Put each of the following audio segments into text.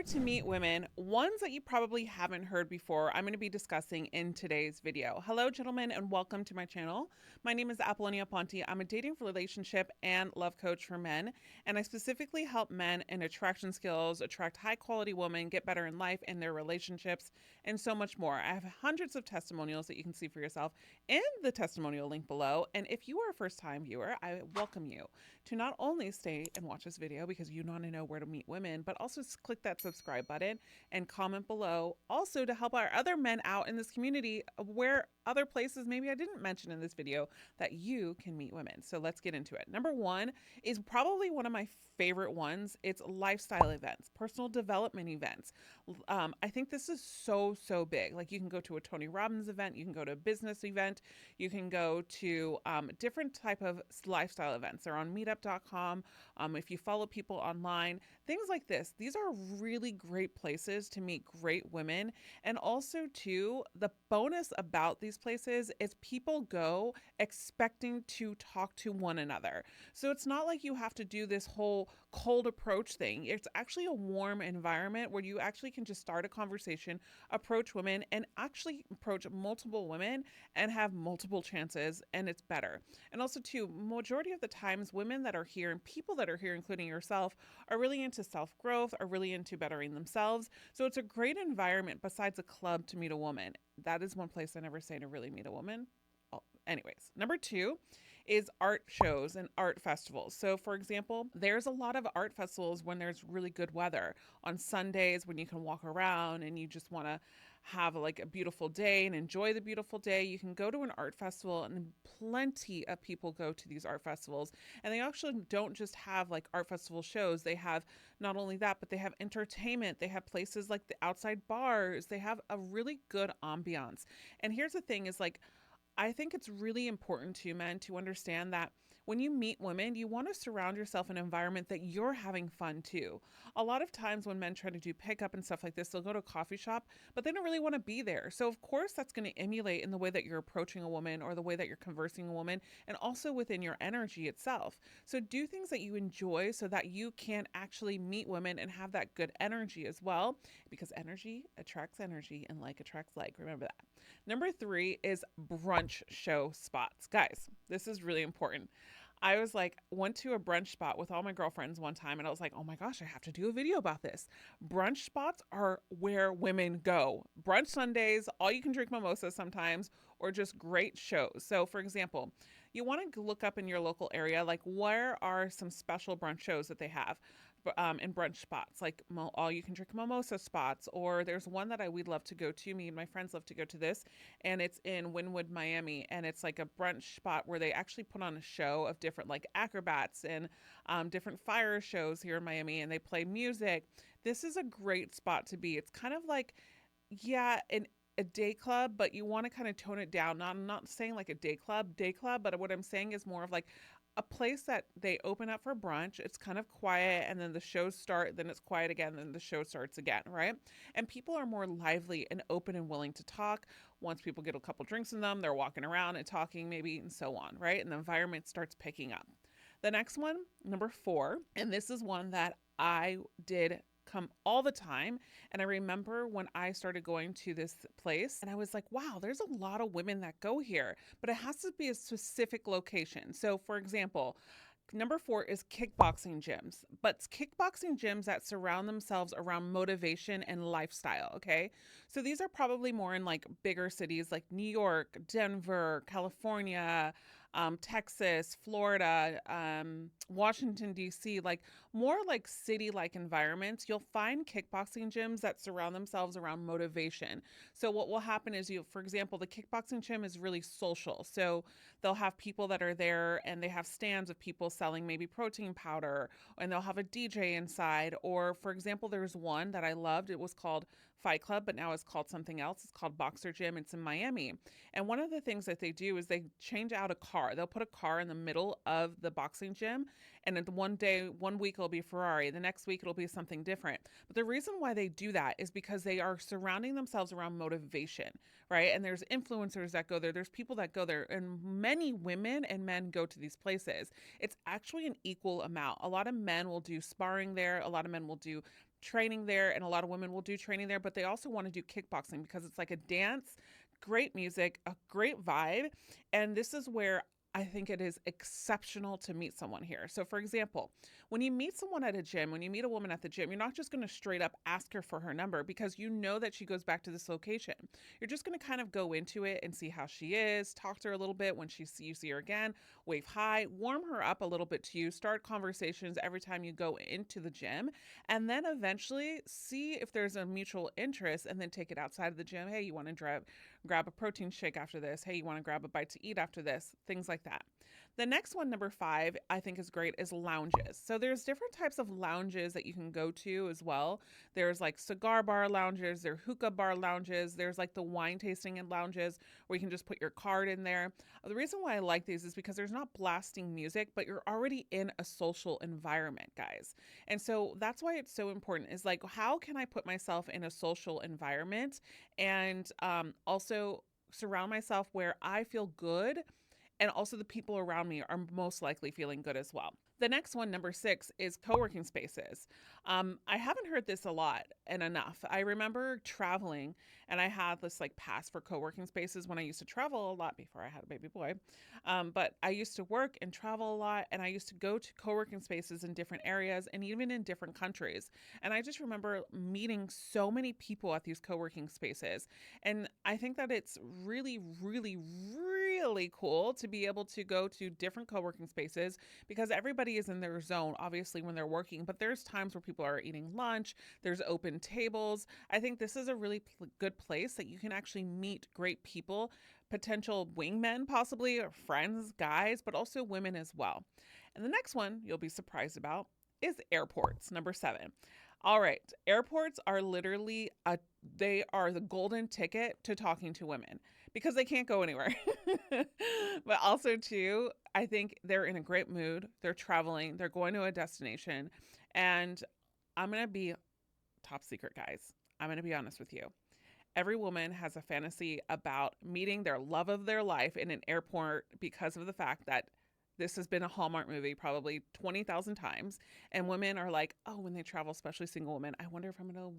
Where to meet women, ones that you probably haven't heard before, I'm going to be discussing in today's video. Hello, gentlemen, and welcome to my channel. My name is Apollonia Ponti. I'm a dating, relationship, and love coach for men, and I specifically help men in attraction skills, attract high-quality women, get better in life and their relationships, and so much more. I have hundreds of testimonials that you can see for yourself in the testimonial link below, and if you are a first-time viewer, I welcome you to not only stay and watch this video because you want to know where to meet women, but also click that subscribe button and comment below. Also to help our other men out in this community where other places maybe I didn't mention in this video that you can meet women. So let's get into it. Number one is probably one of my favorite ones. It's lifestyle events, personal development events. I think this is so big. Like you can go to a Tony Robbins event, you can go to a business event, you can go to different type of lifestyle events. They're on meetup.com. If you follow people online, things like this. These are really great places to meet great women. And also too, the bonus about these places is people go expecting to talk to one another. So it's not like you have to do this whole cold approach thing. It's actually a warm environment where you actually can just start a conversation, approach women, and actually approach multiple women and have multiple chances, and it's better. And also too, majority of the times women that are here and people that are here, including yourself, are really into self-growth, are really into bettering themselves. So it's a great environment besides a club to meet a woman. That is one place I never say to really meet a woman. Anyways, number two is art shows and art festivals. So for example, there's a lot of art festivals when there's really good weather on Sundays when you can walk around and you just want to have like a beautiful day and enjoy the beautiful day. You can go to an art festival, and plenty of people go to these art festivals, and they actually don't just have like art festival shows. They have not only that, but they have entertainment. They have places like the outside bars. They have a really good ambiance. And here's the thing is like, I think it's really important to men to understand that when you meet women, you want to surround yourself in an environment that you're having fun too. A lot of times when men try to do pickup and stuff like this, they'll go to a coffee shop, but they don't really want to be there. So of course that's going to emulate in the way that you're approaching a woman or the way that you're conversing a woman, and also within your energy itself. So do things that you enjoy so that you can actually meet women and have that good energy as well, because energy attracts energy and like attracts like. Remember that. Number three is brunch show spots. Guys, this is really important. I was like, went to a brunch spot with all my girlfriends one time, and I was like, oh my gosh, I have to do a video about this. Brunch spots are where women go. Brunch Sundays, all you can drink mimosas sometimes, or just great shows. So for example, you want to look up in your local area, like where are some special brunch shows that they have in brunch spots, like all you can drink mimosa spots, or there's one that we'd love to go to. Me and my friends love to go to this, and it's in Wynwood, Miami, and it's like a brunch spot where they actually put on a show of different like acrobats and different fire shows here in Miami, and they play music. This is a great spot to be. It's kind of like, yeah, a day club, but you want to kind of tone it down. I'm not saying like a day club, but what I'm saying is more of like a place that they open up for brunch. It's kind of quiet, and then the shows start, then it's quiet again, then the show starts again, right? And people are more lively and open and willing to talk. Once people get a couple drinks in them, they're walking around and talking maybe, and so on, right? And the environment starts picking up. The next one, number four, and this is one that I did come all the time. And I remember when I started going to this place and I was like, wow, there's a lot of women that go here, but it has to be a specific location. So for example, number four is kickboxing gyms, but kickboxing gyms that surround themselves around motivation and lifestyle. Okay. So these are probably more in like bigger cities like New York, Denver, California, Texas, Florida, Washington, D.C., like more like city-like environments. You'll find kickboxing gyms that surround themselves around motivation. So what will happen is for example, the kickboxing gym is really social. So they'll have people that are there and they have stands of people selling maybe protein powder, and they'll have a DJ inside. Or for example, there's one that I loved. It was called Fight Club, but now it's called something else. It's called Boxer Gym. It's in Miami. And one of the things that they do is they change out a car. They'll put a car in the middle of the boxing gym, and then one week it'll be Ferrari, the next week it'll be something different. But the reason why they do that is because they are surrounding themselves around motivation, right? And there's influencers that go there. There's people that go there, and many women and men go to these places. It's actually an equal amount. A lot of men will do sparring there. A lot of men will do training there, and a lot of women will do training there, but they also want to do kickboxing because it's like a dance, great music, a great vibe. And this is where I think it is exceptional to meet someone here. So, for example, when you meet someone at a gym, when you meet a woman at the gym, you're not just going to straight up ask her for her number because you know that she goes back to this location. You're just going to kind of go into it and see how she is, talk to her a little bit when you see her again, wave hi, warm her up a little bit to you, start conversations every time you go into the gym, and then eventually see if there's a mutual interest and then take it outside of the gym. Hey, you want to grab a protein shake after this? Hey, you want to grab a bite to eat after this? Things like that. The next one, number 5, I think is great, is lounges. So there's different types of lounges that you can go to as well. There's like cigar bar lounges, there are hookah bar lounges, there's like the wine tasting and lounges where you can just put your card in there. The reason why I like these is because there's not blasting music, but you're already in a social environment, guys. And so that's why it's so important, is like, how can I put myself in a social environment and also surround myself where I feel good, and also the people around me are most likely feeling good as well. The next one, number 6, is co-working spaces. I haven't heard this a lot and enough. I remember traveling and I had this like pass for co-working spaces when I used to travel a lot before I had a baby boy. But I used to work and travel a lot, and I used to go to co-working spaces in different areas and even in different countries. And I just remember meeting so many people at these co-working spaces. And I think that it's really, really, really cool to be able to go to different co-working spaces because everybody is in their zone, obviously, when they're working, but there's times where people are eating lunch, there's open tables. I think this is a really good place that you can actually meet great people, potential wingmen, possibly, or friends, guys, but also women as well. And the next one you'll be surprised about is airports, number 7. All right, airports are literally they are the golden ticket to talking to women because they can't go anywhere. But also too, I think they're in a great mood. They're traveling, they're going to a destination, and I'm going to be top secret, guys. I'm going to be honest with you. Every woman has a fantasy about meeting their love of their life in an airport because of the fact that this has been a Hallmark movie probably 20,000 times. And women are like, oh, when they travel, especially single women, I wonder if I'm going to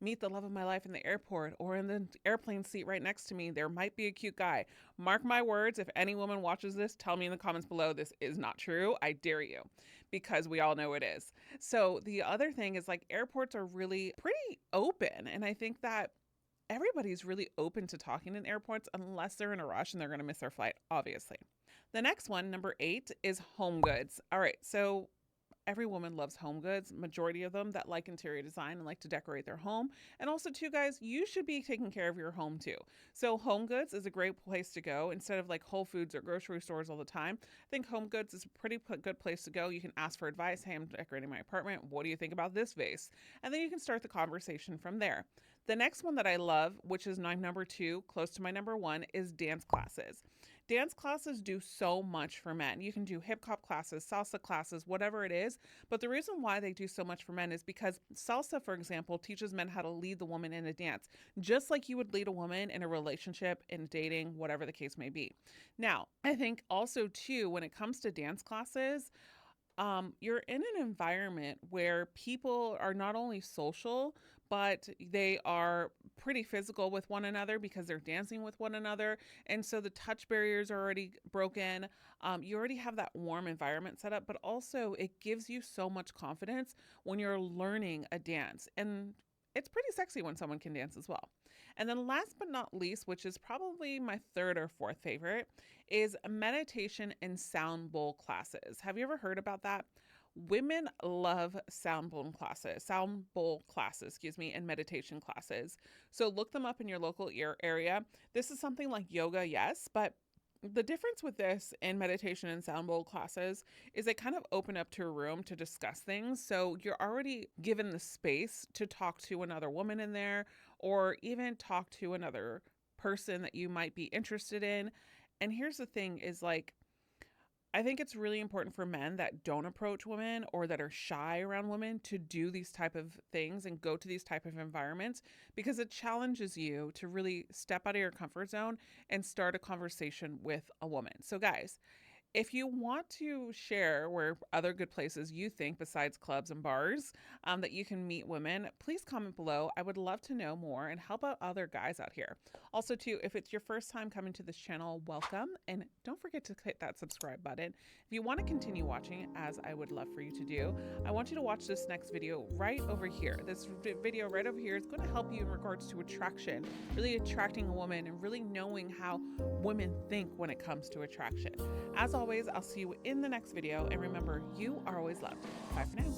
meet the love of my life in the airport or in the airplane seat right next to me. There might be a cute guy. Mark my words. If any woman watches this, tell me in the comments below this is not true. I dare you, because we all know it is. So the other thing is, like, airports are really pretty open. And I think that everybody's really open to talking in airports unless they're in a rush and they're going to miss their flight, obviously. The next one, number 8, is home goods. All right, so every woman loves home goods, majority of them that like interior design and like to decorate their home. And also too, guys, you should be taking care of your home too. So home goods is a great place to go instead of like Whole Foods or grocery stores all the time. I think home goods is a pretty good place to go. You can ask for advice. Hey, I'm decorating my apartment. What do you think about this vase? And then you can start the conversation from there. The next one that I love, which is my number 2, close to my number 1, is dance classes. Dance classes do so much for men. You can do hip hop classes, salsa classes, whatever it is. But the reason why they do so much for men is because salsa, for example, teaches men how to lead the woman in a dance, just like you would lead a woman in a relationship, in dating, whatever the case may be. Now, I think also too, when it comes to dance classes, you're in an environment where people are not only social, but they are pretty physical with one another because they're dancing with one another. And so the touch barriers are already broken. You already have that warm environment set up, but also it gives you so much confidence when you're learning a dance. And it's pretty sexy when someone can dance as well. And then last but not least, which is probably my 3rd or 4th favorite, is meditation and sound bowl classes. Have you ever heard about that? Women love sound bowl classes, and meditation classes. So look them up in your local area. This is something like yoga, yes, but the difference with this and meditation and sound bowl classes is they kind of open up to a room to discuss things. So you're already given the space to talk to another woman in there, or even talk to another person that you might be interested in. And here's the thing is, like, I think it's really important for men that don't approach women or that are shy around women to do these type of things and go to these type of environments, because it challenges you to really step out of your comfort zone and start a conversation with a woman. So guys, If you want to share where other good places you think besides clubs and bars that you can meet women, please comment below. I would love to know more and help out other guys out here. Also, too, if it's your first time coming to this channel, welcome. And don't forget to hit that subscribe button. If you want to continue watching, as I would love for you to do, I want you to watch this next video right over here. This video right over here is going to help you in regards to attraction, really attracting a woman and really knowing how women think when it comes to attraction. As always, I'll see you in the next video, and remember, you are always loved. Bye for now.